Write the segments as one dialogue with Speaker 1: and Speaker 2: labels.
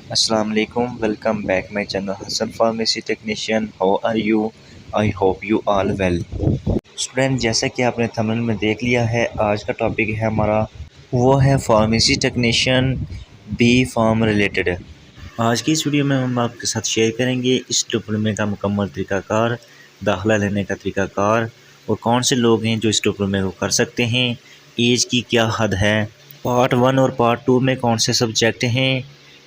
Speaker 1: अस्सलाम वालेकुम, welcome back my channel Hasan pharmacy technician. How are you? I hope you all well. Student, जैसा कि आपने थंबनेल में देख लिया है, आज का टॉपिक है हमारा, वो है pharmacy technician B pharm related. आज की इस वीडियो में हम आपके साथ शेयर करेंगे इस डिप्लोमे का मुकम्मल तरीक़ाकार, दाखिला लेने का तरीक़ाकार और कौन से लोग हैं जो इस डिप्लोमे को कर सकते हैं, एज की क्या हद है, पार्ट 1 और पार्ट 2 में कौन से सब्जेक्ट हैं,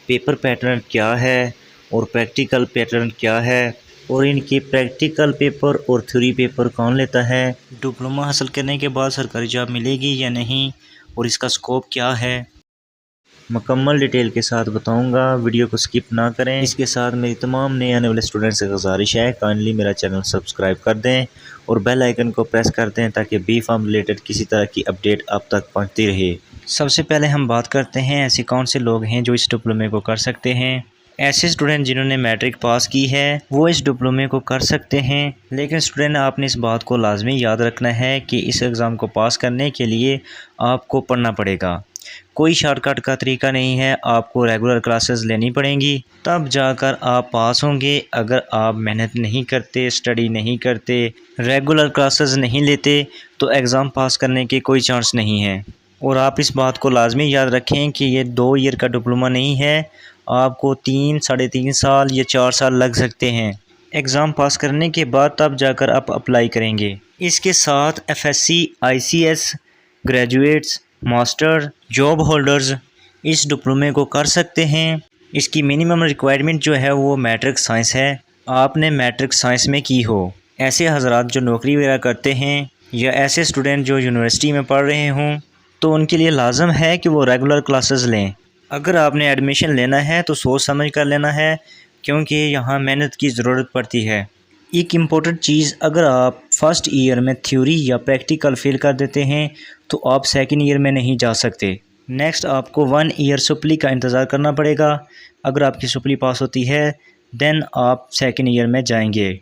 Speaker 1: पेपर पैटर्न क्या है और प्रैक्टिकल पैटर्न क्या है, और इनके प्रैक्टिकल पेपर और थ्योरी पेपर कौन लेता है, डिप्लोमा हासिल करने के बाद सरकारी जॉब मिलेगी या नहीं, और इसका स्कोप क्या है, मुकम्मल डिटेल के साथ बताऊंगा। वीडियो को स्किप ना करें। इसके साथ मेरी तमाम नए आने वाले स्टूडेंट्स से गुजारिश है, काइंडली मेरा चैनल सब्सक्राइब कर दें और बेल आइकन को प्रेस कर दें ताकि बी फार्म रिलेटेड किसी तरह की अपडेट आप तक पहुंचती रहे। सबसे पहले हम बात करते हैं ऐसे कौन से लोग हैं जो इस डिप्लोमे को कर सकते हैं। ऐसे स्टूडेंट जिन्होंने मैट्रिक पास की है वो इस डिप्लोमे को कर सकते हैं, लेकिन स्टूडेंट आपने इस बात को लाजमी याद रखना है कि इस एग्ज़ाम को पास करने के लिए आपको पढ़ना पड़ेगा। कोई शॉर्टकट का तरीका नहीं है, आपको रेगुलर क्लासेस लेनी पड़ेंगी तब जाकर आप पास होंगे। अगर आप मेहनत नहीं करते, स्टडी नहीं करते, रेगुलर क्लासेस नहीं लेते तो एग्ज़ाम पास करने के कोई चांस नहीं है। और आप इस बात को लाजमी याद रखें कि ये 2 ईयर का डिप्लोमा नहीं है, आपको 3, साढ़े 3 साल या 4 साल लग सकते हैं। एग्ज़ाम पास करने के बाद तब जाकर आप अप्लाई करेंगे। इसके साथ FSc, ICS, graduates, master, job holders इस डिप्लोमे को कर सकते हैं। इसकी मिनिमम रिक्वायरमेंट जो है वो मैट्रिक साइंस है, आपने मैट्रिक साइंस में की हो। ऐसे हजरात जो नौकरी वगैरह करते हैं या ऐसे स्टूडेंट जो यूनिवर्सिटी में पढ़ रहे हों तो उनके लिए लाजम है कि वो रेगुलर क्लासेस लें। अगर आपने एडमिशन लेना है तो सोच समझ कर लेना है, क्योंकि यहाँ मेहनत की ज़रूरत पड़ती है। एक इम्पोर्टेंट चीज़, अगर आप फर्स्ट ईयर में थ्योरी या प्रैक्टिकल फेल कर देते हैं तो आप सेकंड ईयर में नहीं जा सकते। नेक्स्ट आपको 1 ईयर सप्ली का इंतज़ार करना पड़ेगा। अगर आपकी सप्ली पास होती है देन आप सेकंड ईयर में जाएंगे।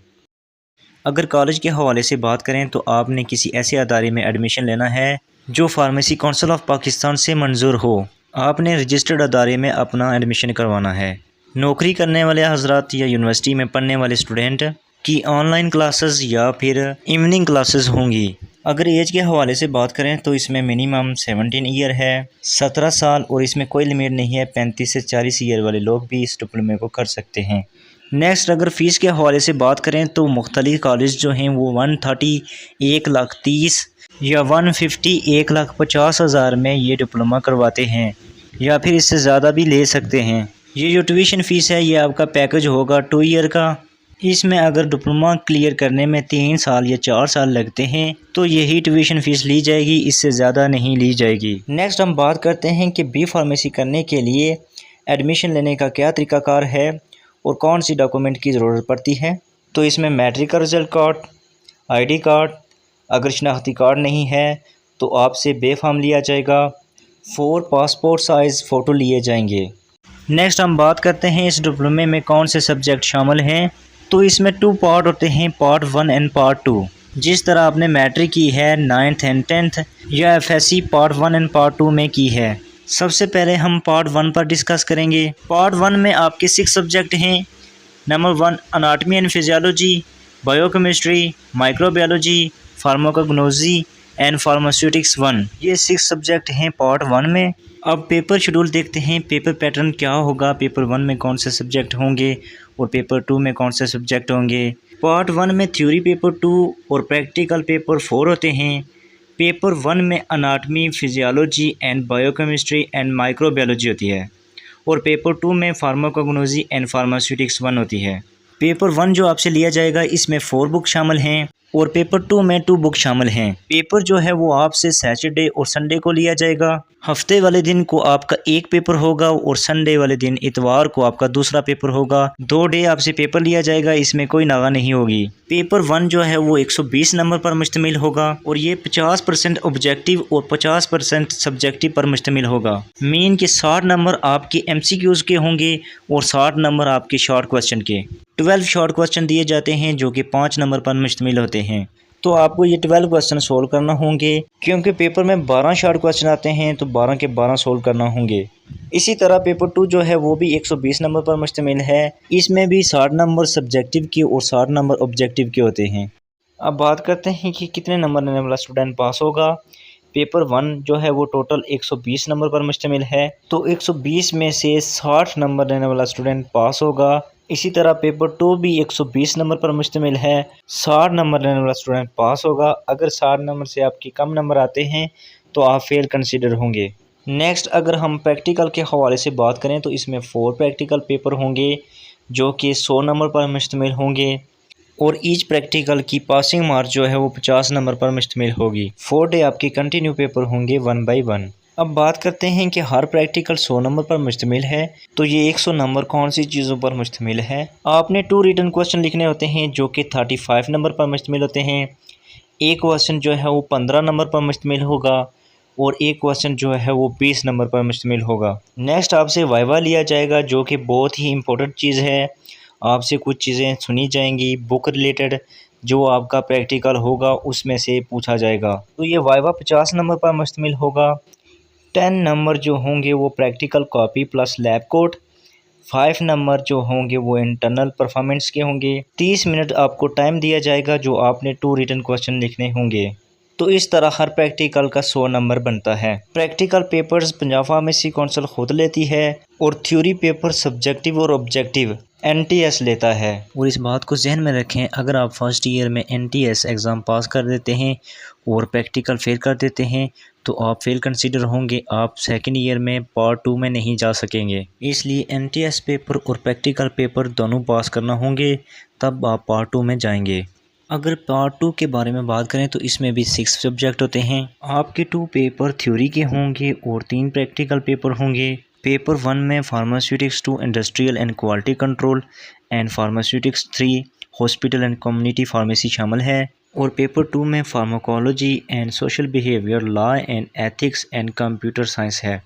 Speaker 1: अगर कॉलेज के हवाले से बात करें तो आपने किसी ऐसे अदारे में एडमिशन लेना है जो फार्मेसी काउंसिल ऑफ पाकिस्तान से मंजूर हो। आपने रजिस्टर्ड अदारे में अपना एडमिशन करवाना है। नौकरी करने वाले हजरात या यूनिवर्सिटी में पढ़ने वाले स्टूडेंट की ऑनलाइन क्लासेस या फिर इवनिंग क्लासेस होंगी। अगर एज के हवाले से बात करें तो इसमें मिनिमम 17 ईयर है, 17 साल, और इसमें कोई लिमिट नहीं है। 35 से 40 ईयर वाले लोग भी इस डिप्लोमे को कर सकते हैं। नेक्स्ट, अगर फ़ीस के हवाले से बात करें तो मुख्तलिफ कॉलेज जो हैं वो 130, 1,30,000 या 150, 1,50,000 में ये डिप्लोमा करवाते हैं, या फिर इससे ज़्यादा भी ले सकते हैं। ये जो ट्यूशन फ़ीस है ये आपका पैकेज होगा 2 ईयर का। इसमें अगर डिप्लोमा क्लियर करने में 3 साल या 4 साल लगते हैं तो यही ट्यूशन फ़ीस ली जाएगी, इससे ज़्यादा नहीं ली जाएगी। नेक्स्ट हम बात करते हैं कि बी फार्मेसी करने के लिए एडमिशन लेने का क्या तरीक़ाकार है और कौन सी डॉक्यूमेंट की ज़रूरत पड़ती है। तो इसमें मैट्रिक का रिज़ल्ट कार्ड, ID कार्ड, अगर शनाख्ती कार्ड नहीं है तो आपसे बे फार्म लिया जाएगा, 4 पासपोर्ट साइज़ फ़ोटो लिए जाएंगे। नेक्स्ट हम बात करते हैं इस डिप्लोमे में कौन से सब्जेक्ट शामिल हैं। तो इसमें 2 पार्ट होते हैं, पार्ट 1 एंड पार्ट 2। जिस तरह आपने मैट्रिक की है 9th एंड 10th या एफएससी पार्ट 1 एंड पार्ट 2 में की है। सबसे पहले हम पार्ट 1 पर डिस्कस करेंगे। पार्ट 1 में आपके 6 सब्जेक्ट हैं। Number 1 anatomy and physiology, biochemistry, microbiology, pharmacognosy and pharmaceutics 1। ये 6 सब्जेक्ट हैं पार्ट 1 में। अब पेपर शेड्यूल देखते हैं, पेपर पैटर्न क्या होगा, पेपर 1 में कौन से सब्जेक्ट होंगे और पेपर 2 में कौन से सब्जेक्ट होंगे। पार्ट 1 में थ्योरी पेपर 2 और प्रैक्टिकल पेपर 4 होते हैं। पेपर 1 में anatomy, physiology and biochemistry and microbiology होती है, और पेपर 2 में फार्माकोग्नोजी एंड फार्मास्यूटिक्स 1 होती है। पेपर 1 जो आपसे लिया जाएगा इसमें 4 बुक शामिल हैं और पेपर 2 में 2 बुक शामिल हैं। पेपर जो है वो आपसे सैटरडे और संडे को लिया जाएगा। हफ्ते वाले दिन को आपका एक पेपर होगा और संडे वाले दिन, इतवार को, आपका दूसरा पेपर होगा। 2 डे आपसे पेपर लिया जाएगा, इसमें कोई नागा नहीं होगी। पेपर 1 जो है वो 120 नंबर पर मुश्तमिल होगा और ये 50% ऑब्जेक्टिव और 50% सब्जेक्टिव पर मुश्तमिल होगा। मेन के 60 नंबर आपके MCQs के होंगे और 60 नंबर आपके शॉर्ट क्वेश्चन के। 12 शॉर्ट क्वेश्चन दिए जाते हैं जो कि 5 नंबर पर मुश्तमिल होते हैं। तो आपको ये 12 क्वेश्चन सोल्व करना होंगे, क्योंकि पेपर में 12 शॉर्ट क्वेश्चन आते हैं तो 12 के 12 सोल्व करना होंगे। इसी तरह पेपर 2 जो है वो भी 120 नंबर पर मुश्तमिल है। इसमें भी 60 नंबर सब्जेक्टिव के और 60 नंबर ऑब्जेक्टिव के होते हैं। अब बात करते हैं कि कितने नंबर लेने वाला स्टूडेंट पास होगा। पेपर 1 जो है वो टोटल 120 नंबर पर मुश्तमिल है, तो 120 में से 60 नंबर लेने वाला स्टूडेंट पास होगा। इसी तरह पेपर 2 भी 120 नंबर पर मुश्तमिल है, 60 नंबर लेने वाला स्टूडेंट पास होगा। अगर 60 नंबर से आपके कम नंबर आते हैं तो आप फेल कंसीडर होंगे। नेक्स्ट अगर हम प्रैक्टिकल के हवाले से बात करें तो इसमें 4 प्रैक्टिकल पेपर होंगे जो कि 100 नंबर पर मुश्तमिल होंगे, और ईच प्रैक्टिकल की पासिंग मार्क जो है वो 50 नंबर पर मुश्तमिल होगी। 4 डे आपके कंटिन्यू पेपर होंगे 1 बाई 1। अब बात करते हैं कि हर प्रैक्टिकल 100 नंबर पर मुश्तमिल है, तो ये 100 नंबर कौन सी चीज़ों पर मुश्तमिल है। आपने 2 रिटन क्वेश्चन लिखने होते हैं जो कि 35 नंबर पर मुश्तमिल होते हैं। एक क्वेश्चन जो है वो 15 नंबर पर मुश्तमिल होगा, और एक क्वेश्चन जो है वो 20 नंबर पर मुश्तमिल होगा। नेक्स्ट आपसे वाइवा लिया जाएगा जो कि बहुत ही इम्पोर्टेंट चीज़ है। आपसे कुछ चीज़ें सुनी जाएंगी बुक रिलेटेड, जो आपका प्रैक्टिकल होगा उसमें से पूछा जाएगा। तो ये वाइवा 50 नंबर पर मुश्तमिल होगा। 10 नंबर जो होंगे वो practical copy plus lab coat. 5 number जो होंगे वो इंटरनल परफॉर्मेंस के होंगे। 30 मिनट आपको टाइम दिया जाएगा जो आपने 2 रिटन क्वेश्चन लिखने होंगे। तो इस तरह हर प्रैक्टिकल का 100 नंबर बनता है। Practical papers Punjab pharmacy council खुद लेती है, और थ्योरी पेपर सब्जेक्टिव और ऑब्जेक्टिव NTS लेता है। और इस बात को जहन में रखें, अगर आप फर्स्ट ईयर में NTS एग्ज़ाम पास कर देते हैं और प्रैक्टिकल फेल कर देते हैं तो आप फेल कंसीडर होंगे, आप सेकेंड ईयर में पार्ट 2 में नहीं जा सकेंगे। इसलिए NTS पेपर और प्रैक्टिकल पेपर दोनों पास करना होंगे, तब आप पार्ट 2 में जाएंगे। अगर पार्ट 2 के बारे में बात करें तो इसमें भी 6 सब्जेक्ट होते हैं। आपके 2 पेपर थ्योरी के होंगे और 3 प्रैक्टिकल पेपर होंगे। पेपर 1 में pharmaceutics 2 industrial and quality control and pharmaceutics 3 hospital and community pharmacy शामिल है, और पेपर 2 में pharmacology and social behaviour, law and ethics and computer science है।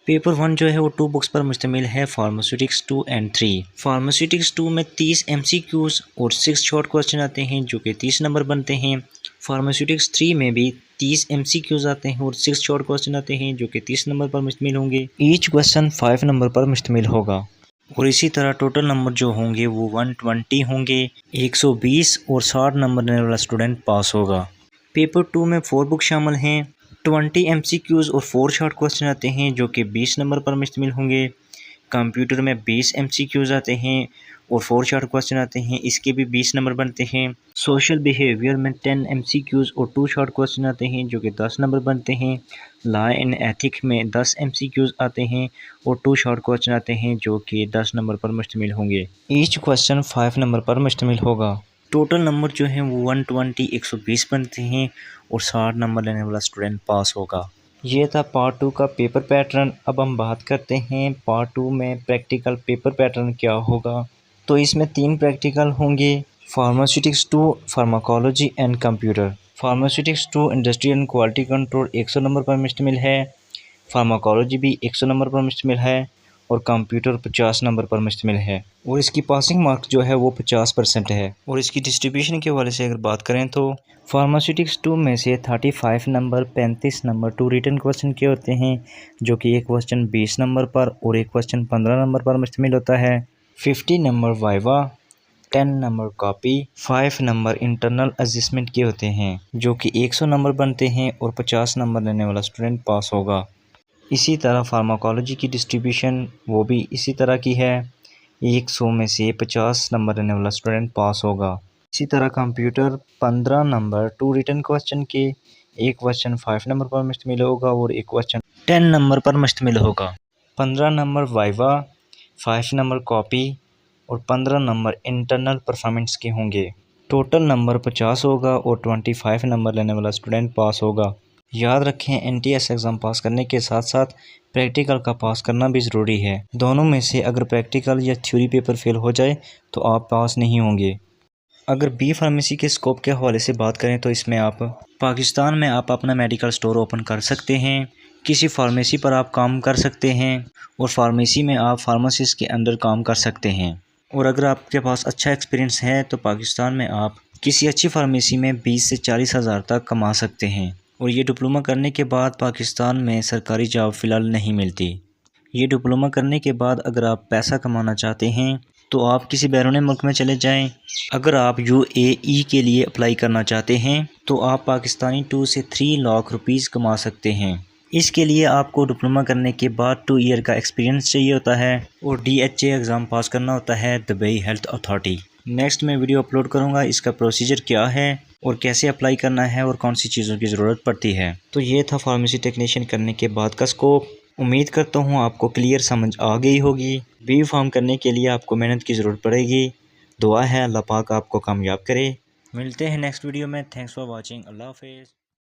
Speaker 1: पेपर 1 जो है वो 2 बुक्स पर मुश्तमिल है, फार्मास्यूटिक्स 2 एंड 3। फार्मास्यूटिक्स 2 में 30 MCQs और 6 शॉर्ट क्वेश्चन आते हैं जो कि 30 नंबर बनते हैं। फार्मास्यूटिक्स 3 में भी 30 MCQs आते हैं और 6 शॉर्ट क्वेश्चन आते हैं जो कि 30 नंबर पर मुश्तमिल होंगे। ईच क्वेश्चन 5 नंबर पर मुश्तमिल होगा, और इसी तरह टोटल नंबर जो होंगे वो 120 होंगे। 120 और 60 नंबर लेने वाला स्टूडेंट पास होगा। पेपर 2 में 4 बुक शामिल हैं। 20 MCQs और 4 शॉर्ट क्वेश्चन आते हैं जो कि 20 नंबर पर मुश्तमिल होंगे। कंप्यूटर में 20 MCQs आते हैं और 4 शॉर्ट क्वेश्चन आते हैं, इसके भी 20 नंबर बनते हैं। सोशल बिहेवियर में 10 MCQs और 2 शॉर्ट क्वेश्चन आते हैं जो कि 10 नंबर बनते हैं। लॉ एंड एथिक्स में 10 MCQs आते हैं और 2 शॉर्ट क्वेश्चन आते हैं जो कि 10 नंबर पर मुश्तमिल होंगे। ईच क्वेश्चन 5 नंबर पर मुश्तमिल होगा। टोटल नंबर जो है वो 120 120 बनते हैं, और 60 नंबर लेने वाला स्टूडेंट पास होगा। ये था पार्ट 2 का पेपर पैटर्न। अब हम बात करते हैं पार्ट 2 में प्रैक्टिकल पेपर पैटर्न क्या होगा। तो इसमें 3 प्रैक्टिकल होंगे, pharmaceutics 2 pharmacology and computer. Pharmaceutics 2 industrial and quality control 100 number पर मुश्तमिल है। फार्माकोलॉजी भी 100 नंबर पर मुश्तमिल है, और कंप्यूटर 50 नंबर पर मुश्तमिल है, और इसकी पासिंग मार्क जो है वो 50% है। और इसकी डिस्ट्रीब्यूशन के हवाले से अगर बात करें तो फार्मास्यूटिक्स 2 में से 35 नंबर 35 नंबर 2 रिटन क्वेश्चन के होते हैं, जो कि एक क्वेश्चन 20 नंबर पर और एक क्वेश्चन 15 नंबर पर मुश्तमिल होता है। 50 number viva, 10 number copy, 5 number internal assessment के होते हैं जो कि 100 नंबर बनते हैं, और 50 नंबर लेने वाला स्टूडेंट पास होगा। इसी तरह फार्माकोलॉजी की डिस्ट्रीब्यूशन वो भी इसी तरह की है, 100 में से 50 नंबर लेने वाला स्टूडेंट पास होगा। इसी तरह कंप्यूटर 15 नंबर 2 रिटन क्वेश्चन के, एक क्वेश्चन 5 नंबर पर मुश्तमिल होगा और एक क्वेश्चन 10 नंबर पर मुश्तमिल होगा। 15 नंबर वाइवा, 5 नंबर कॉपी और 15 नंबर इंटरनल परफॉर्मेंस के होंगे। टोटल नंबर 50 होगा और 25 नंबर लेने वाला स्टूडेंट पास होगा। याद रखें, NTS एग्ज़ाम पास करने के साथ साथ प्रैक्टिकल का पास करना भी ज़रूरी है। दोनों में से अगर प्रैक्टिकल या थ्योरी पेपर फेल हो जाए तो आप पास नहीं होंगे। अगर बी फार्मेसी के स्कोप के हवाले से बात करें तो इसमें आप पाकिस्तान में आप अपना मेडिकल स्टोर ओपन कर सकते हैं, किसी फार्मेसी पर आप काम कर सकते हैं, और फार्मेसी में आप फार्मासिस्ट के अंडर काम कर सकते हैं। और अगर आपके पास अच्छा एक्सपीरियंस है तो पाकिस्तान में आप
Speaker 2: किसी अच्छी फार्मेसी में 20 से 40 हज़ार तक कमा सकते हैं। और ये डिप्लोमा करने के बाद पाकिस्तान में सरकारी जॉब फ़िलहाल नहीं मिलती। ये डिप्लोमा करने के बाद अगर आप पैसा कमाना चाहते हैं तो आप किसी बैरून मुल्क में चले जाएं। अगर आप UAE के लिए अप्लाई करना चाहते हैं तो आप पाकिस्तानी 2 से 3 लाख रुपीस कमा सकते हैं। इसके लिए आपको डिप्लोमा करने के बाद 2 ईयर का एक्सपीरियंस चाहिए होता है और DHA एग्ज़ाम पास करना होता है, दुबई हेल्थ अथॉरिटी। नेक्स्ट मैं वीडियो अपलोड करूँगा, इसका प्रोसीजर क्या है और कैसे अप्लाई करना है और कौन सी चीज़ों की ज़रूरत पड़ती है। तो ये था फार्मेसी टेक्नीशियन करने के बाद का स्कोप। उम्मीद करता हूँ आपको क्लियर समझ आ गई होगी। बी फार्म करने के लिए आपको मेहनत की ज़रूरत पड़ेगी। दुआ है अल्लाह पाक आपको कामयाब करे। मिलते हैं नेक्स्ट वीडियो में। Thanks for watching. अल्लाह हाफिज़।